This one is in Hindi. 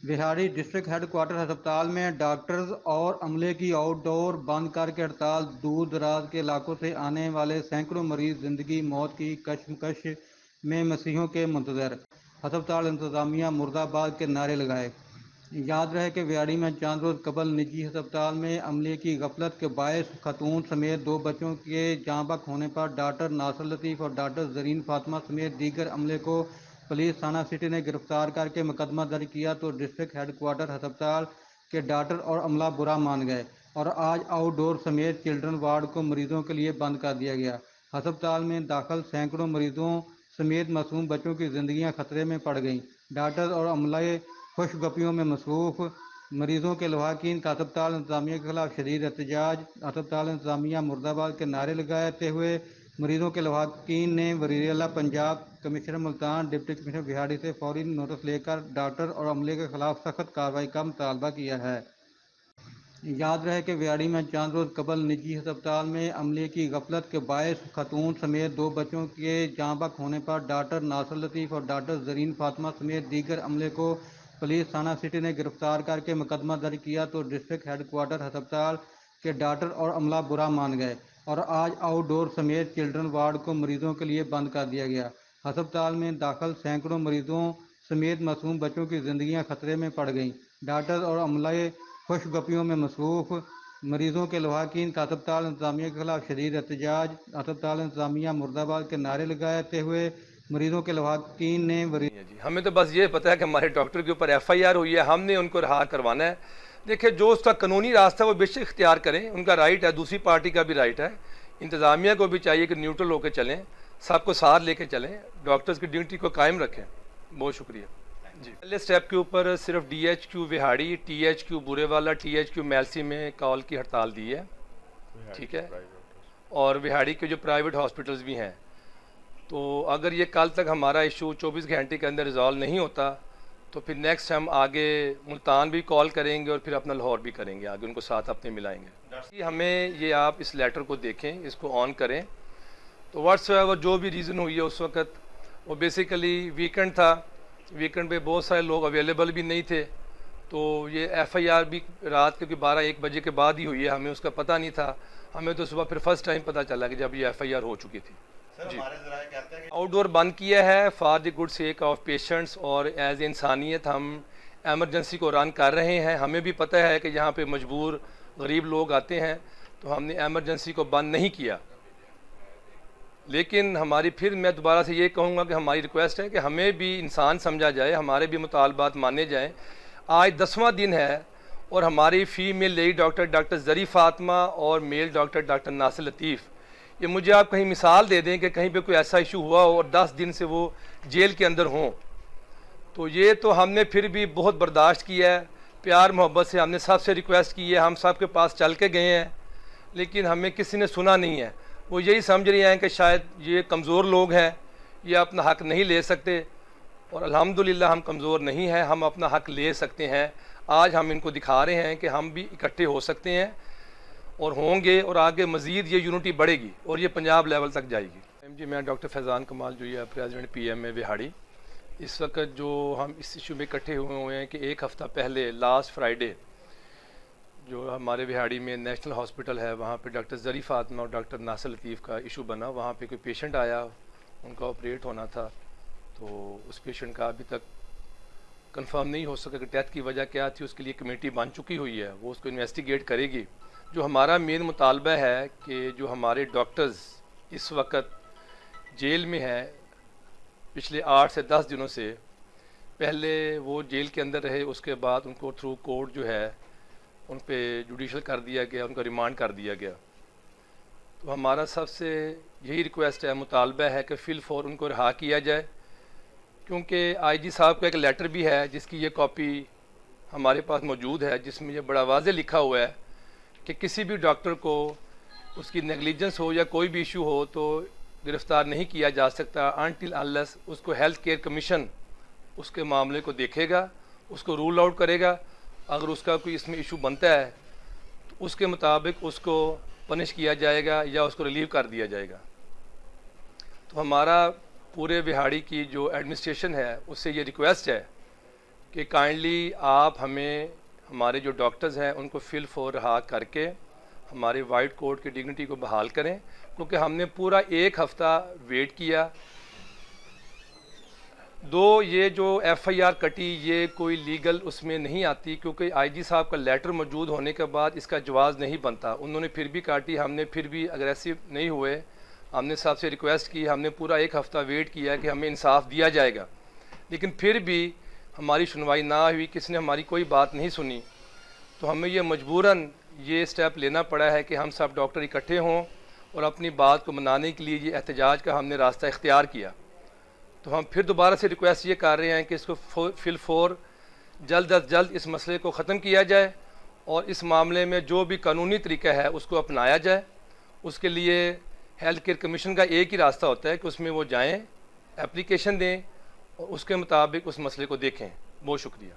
बिहारी डिस्ट्रिक्ट हेडक्वार्टर अस्पताल में डॉक्टर्स और अमले की आउटडोर बंद करके हड़ताल। दूर दराज के इलाकों से आने वाले सैकड़ों मरीज जिंदगी मौत की कश्मकश में मसीहों के मुंतजर। अस्पताल इंतजामिया मुर्दाबाद के नारे लगाए। याद रहे कि व्याड़ी में चांद रोज कबल निजी अस्पताल में अमले की गफलत के बायस खतून समेत दो बच्चों के जाँ बक होने पर डॉक्टर नासिर लतीफ़ और डॉक्टर जरीन फातिमा समेत दीगर अमले को पुलिस थाना सिटी ने गिरफ्तार करके मुकदमा दर्ज किया तो डिस्ट्रिक्ट हेडक्वार्टर अस्पताल के डॉक्टर और अमला बुरा मान गए और आज आउटडोर समेत चिल्ड्रन वार्ड को मरीजों के लिए बंद कर दिया गया। अस्पताल में दाखिल सैकड़ों मरीजों समेत मासूम बच्चों की जिंदगियां खतरे में पड़ गईं। डॉक्टर और अमले खुशगपियों में मसरूफ़। मरीजों के लवाहकीन का अस्पताल इंतजामिया के खिलाफ शदीद एहतजाज। अस्पताल इंतजामिया मुर्दाबाद के नारे लगाते हुए मरीजों के लवाहकीन ने वज़ीर-ए-आला Punjab, commissioner Multan, deputy commissioner बिहाड़ी से फौरी नोटिस लेकर डॉक्टर और अमले के खिलाफ सख्त कार्रवाई का मुतालबा किया है। याद रहे कि व्याड़ी में चांद रोज कबल निजी अस्पताल में अमले की गफलत के बायस खतून समेत दो बच्चों के जाँ बक होने पर डॉक्टर नासिर लतीफ़ और डॉक्टर जरीन फातिमा समेत दीगर अमले को पुलिस थाना सिटी ने गिरफ्तार करके मुकदमा दर्ज किया तो डिस्ट्रिक्ट हेडक्वार्टर अस्पताल के डॉक्टर और अमला बुरा मान गए और आज आउटडोर समेत चिल्ड्रन वार्ड को मरीजों के लिए बंद कर दिया गया। अस्पताल में दाखिल सैकड़ों मरीजों समेत मासूम बच्चों की जिंदगियां खतरे में पड़ गईं। डॉक्टर और अमले खुशगपियों में मसरूफ़। मरीजों के लवाहकीन का अस्पताल इंतजामिया के खिलाफ शदीद एहतजाज। अस्पताल इंतजामिया मुर्दाबाद के नारे लगाते हुए मरीजों के लवाहकीन ने नहीं है जी, हमें तो बस ये पता है कि हमारे डॉक्टर के ऊपर एफआईआर हुई है, हमने उनको रिहा करवाना है। देखिए, जो उसका कानूनी रास्ता है वो बेशक इख्तियार करें, उनका राइट है, दूसरी पार्टी का भी राइट है। इंतज़ामिया को भी चाहिए कि न्यूट्रल होकर चलें, सबको साथ लेके चलें, डॉक्टर्स की डिग्निटी को कायम रखें। बहुत शुक्रिया जी। पहले स्टेप के ऊपर सिर्फ DHQ Vehari, THQ Burewala, THQ Mailsi में कॉल की हड़ताल दी है, ठीक है, और विहाड़ी के जो प्राइवेट हॉस्पिटल्स भी हैं। तो अगर ये कल तक हमारा इशू 24 घंटे के अंदर रिजॉल्व नहीं होता तो फिर नेक्स्ट हम आगे मुल्तान भी कॉल करेंगे और फिर अपना लाहौर भी करेंगे, आगे उनको साथ अपने मिलाएंगे। हमें ये आप इस लेटर को देखें, इसको ऑन करें। तो व्हाट्सएवर जो भी रीज़न हुई है उस वक़्त वो बेसिकली वीकेंड था, वीकेंड पे बहुत सारे लोग अवेलेबल भी नहीं थे, तो ये FIR भी रात के 12-1 बजे के बाद ही हुई है, हमें उसका पता नहीं था। हमें तो सुबह फिर फर्स्ट टाइम पता चला कि जब ये FIR हो चुकी थी। जी, आउटडोर बंद किया है for the good sake of patients और एज इंसानियत हम एमरजेंसी को रन कर रहे हैं। हमें भी पता है कि यहाँ पे मजबूर गरीब लोग आते हैं, तो हमने एमरजेंसी को बंद नहीं किया। लेकिन हमारी फिर मैं दोबारा से ये कहूँगा कि हमारी रिक्वेस्ट है कि हमें भी इंसान समझा जाए, हमारे भी मुतालबात माने जाएँ। आज 10वां दिन है और हमारी फीमेल लेडी डॉक्टर जरी फातिमा और मेल डॉक्टर नासिर लतीफ़, ये मुझे आप कहीं मिसाल दे दें कि कहीं पे कोई ऐसा इशू हुआ हो और 10 दिन से वो जेल के अंदर हों। तो ये तो हमने फिर भी बहुत बर्दाश्त किया है, प्यार मोहब्बत से हमने सबसे रिक्वेस्ट की है, हम सब के पास चल के गए हैं, लेकिन हमें किसी ने सुना नहीं है। वो यही समझ रहे हैं कि शायद ये कमज़ोर लोग हैं, ये अपना हक़ नहीं ले सकते, और अल्हम्दुलिल्लाह हम कमज़ोर नहीं हैं, हम अपना हक़ ले सकते हैं। आज हम इनको दिखा रहे हैं कि हम भी इकट्ठे हो सकते हैं और होंगे, और आगे मज़ीद ये यूनिटी बढ़ेगी और ये पंजाब लेवल तक जाएगी। जी, मैं डॉक्टर फैज़ान कमाल जो है प्रेसिडेंट PMA विहाड़ी। इस वक्त जो हम इस इशू में इकट्ठे हुए हैं कि एक हफ़्ता पहले लास्ट फ्राइडे जो हमारे विहाड़ी में नेशनल हॉस्पिटल है, वहाँ पे डॉक्टर जरी फातिमा और डॉक्टर नासिर लतीफ़ का इशू बना। वहाँ पे कोई पेशेंट आया, उनका ऑपरेट होना था, तो उस पेशेंट का अभी तक कंफर्म नहीं हो सका कि डेथ की वजह क्या थी। उसके लिए कमेटी बन चुकी हुई है, वो उसको इन्वेस्टिगेट करेगी। जो हमारा मेन मुतालबा है कि जो हमारे डॉक्टर्स इस वक्त जेल में हैं, पिछले 8 से 10 दिनों से, पहले वो जेल के अंदर रहे, उसके बाद उनको थ्रू कोर्ट जो है उन पे जुडिशल कर दिया गया, उनका रिमांड कर दिया गया। तो हमारा सबसे यही रिक्वेस्ट है, मुतालबा है कि फिल फॉर उनको रिहा किया जाए, क्योंकि IG साहब का एक लेटर भी है जिसकी ये कॉपी हमारे पास मौजूद है, जिसमें ये बड़ा वाज़े लिखा हुआ है कि किसी भी डॉक्टर को उसकी नेगलिजेंस हो या कोई भी इशू हो तो गिरफ़्तार नहीं किया जा सकता अनटिल अनलेस उसको हेल्थ केयर कमीशन उसके मामले को देखेगा, उसको रूल आउट करेगा। अगर उसका कोई इसमें इशू बनता है तो उसके मुताबिक उसको पनिश किया जाएगा या उसको रिलीव कर दिया जाएगा। तो हमारा पूरे विहाड़ी की जो एडमिनिस्ट्रेशन है उससे ये रिक्वेस्ट है कि काइंडली आप हमें हमारे जो डॉक्टर्स हैं उनको फिल फॉर रहा करके हमारे वाइट कोट की डिग्निटी को बहाल करें, क्योंकि हमने पूरा 1 हफ़्ता वेट किया। दो ये जो FIR कटी ये कोई लीगल उसमें नहीं आती, क्योंकि IG साहब का लेटर मौजूद होने के बाद इसका जवाज़ नहीं बनता। उन्होंने फिर भी काटी, हमने फिर भी अग्रेसिव नहीं हुए, हमने साहब से रिक्वेस्ट की, हमने पूरा 1 हफ़्ता वेट किया कि हमें इंसाफ दिया जाएगा, लेकिन फिर भी हमारी सुनवाई ना हुई, किसी ने हमारी कोई बात नहीं सुनी। तो हमें ये मजबूरन ये स्टेप लेना पड़ा है कि हम सब डॉक्टर इकट्ठे हों और अपनी बात को मनाने के लिए ये एहतजाज का हमने रास्ता इख्तियार किया। तो हम फिर दोबारा से रिक्वेस्ट ये कर रहे हैं कि इसको फिल फॉर जल्द अज जल्द इस मसले को ख़त्म किया जाए और इस मामले में जो भी कानूनी तरीका है उसको अपनाया जाए। उसके लिए हेल्थ केयर कमीशन का एक ही रास्ता होता है कि उसमें वो जाएं, एप्लीकेशन दें और उसके मुताबिक उस मसले को देखें। बहुत शुक्रिया।